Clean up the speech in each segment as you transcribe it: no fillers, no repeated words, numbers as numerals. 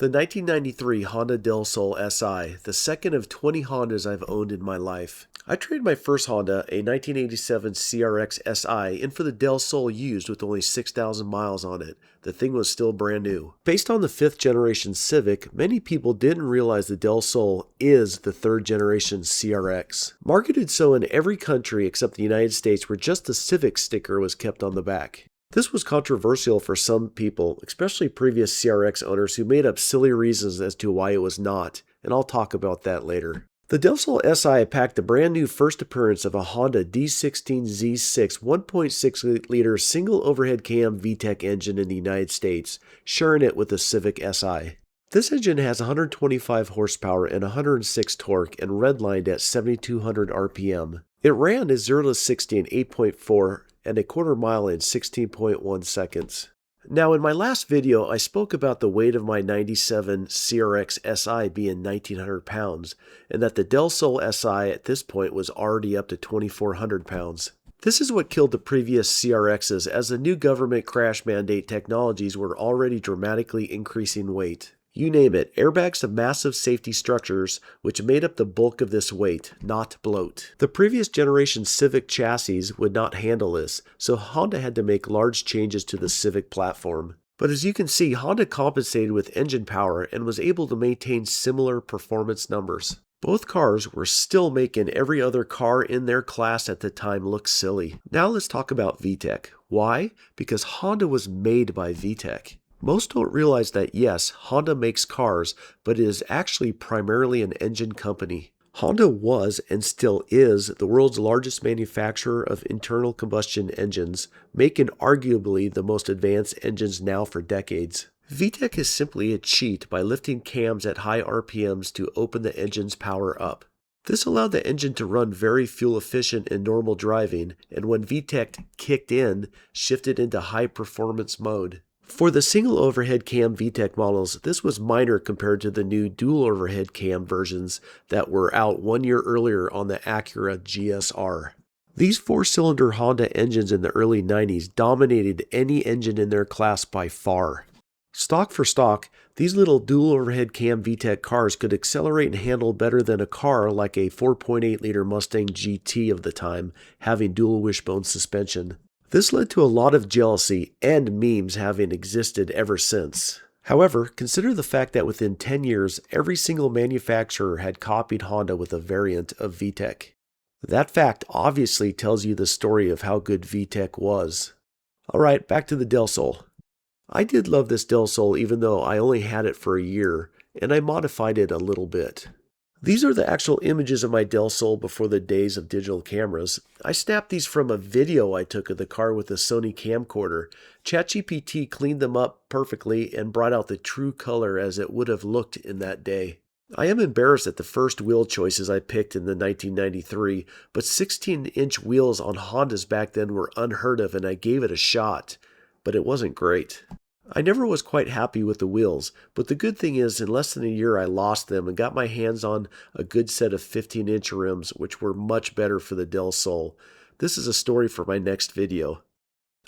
The 1993 Honda Del Sol SI, the second of 20 Hondas I've owned in my life. I traded my first Honda, a 1987 CRX SI, in for the Del Sol used with only 6,000 miles on it. The thing was still brand new. Based on the 5th generation Civic, many people didn't realize the Del Sol is the 3rd generation CRX. Marketed so in every country except the United States, where just the Civic sticker was kept on the back. This was controversial for some people, especially previous CRX owners who made up silly reasons as to why it was not, and I'll talk about that later. The Del Sol SI packed the brand new first appearance of a Honda D16Z6 1.6-liter single overhead cam VTEC engine in the United States, sharing it with the Civic Si. This engine has 125 horsepower and 106 torque and redlined at 7,200 RPM. It ran a 0 to 60 in 8.4 and a quarter mile in 16.1 seconds. Now, in my last video, I spoke about the weight of my 97 CRX SI being 1,900 pounds, and that the Del Sol SI at this point was already up to 2,400 pounds. This is what killed the previous CRXs, as the new government crash mandate technologies were already dramatically increasing weight. You name it, airbags have massive safety structures which made up the bulk of this weight, not bloat. The previous generation Civic chassis would not handle this, so Honda had to make large changes to the Civic platform. But as you can see, Honda compensated with engine power and was able to maintain similar performance numbers. Both cars were still making every other car in their class at the time look silly. Now let's talk about VTEC. Why? Because Honda was made by VTEC. Most don't realize that yes, Honda makes cars, but it is actually primarily an engine company. Honda was and still is the world's largest manufacturer of internal combustion engines, making arguably the most advanced engines now for decades. VTEC is simply a cheat by lifting cams at high RPMs to open the engine's power up. This allowed the engine to run very fuel efficient in normal driving, and when VTEC kicked in, shifted into high performance mode. For the single overhead cam VTEC models, this was minor compared to the new dual overhead cam versions that were out 1 year earlier on the Acura GSR. These 4-cylinder Honda engines in the early 90s dominated any engine in their class by far. Stock for stock, these little dual overhead cam VTEC cars could accelerate and handle better than a car like a 4.8-liter Mustang GT of the time, having dual wishbone suspension. This led to a lot of jealousy and memes having existed ever since. However, consider the fact that within 10 years, every single manufacturer had copied Honda with a variant of VTEC. That fact obviously tells you the story of how good VTEC was. Alright, back to the Del Sol. I did love this Del Sol even though I only had it for a year, and I modified it a little bit. These are the actual images of my Del Sol before the days of digital cameras. I snapped these from a video I took of the car with a Sony camcorder. ChatGPT cleaned them up perfectly and brought out the true color as it would have looked in that day. I am embarrassed at the first wheel choices I picked in the 1993, but 16-inch wheels on Hondas back then were unheard of and I gave it a shot, but it wasn't great. I never was quite happy with the wheels, but the good thing is in less than a year I lost them and got my hands on a good set of 15-inch rims, which were much better for the Del Sol. This is a story for my next video.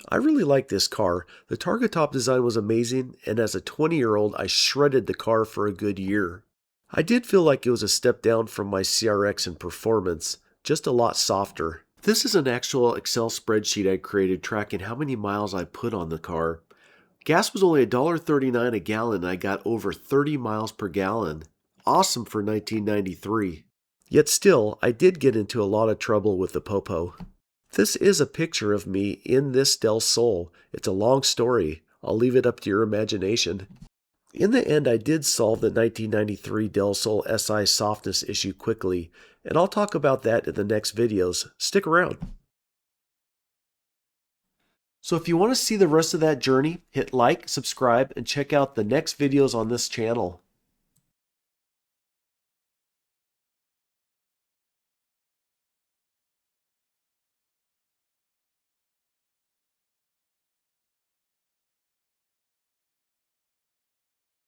I really like this car. The targa-top design was amazing, and as a 20-year-old I shredded the car for a good year. I did feel like it was a step down from my CRX in performance, just a lot softer. This is an actual Excel spreadsheet I created tracking how many miles I put on the car. Gas was only $1.39 a gallon and I got over 30 miles per gallon. Awesome for 1993. Yet still, I did get into a lot of trouble with the popo. This is a picture of me in this Del Sol. It's a long story. I'll leave it up to your imagination. In the end, I did solve the 1993 Del Sol SI softness issue quickly, and I'll talk about that in the next videos. Stick around. So if you want to see the rest of that journey, hit like, subscribe, and check out the next videos on this channel.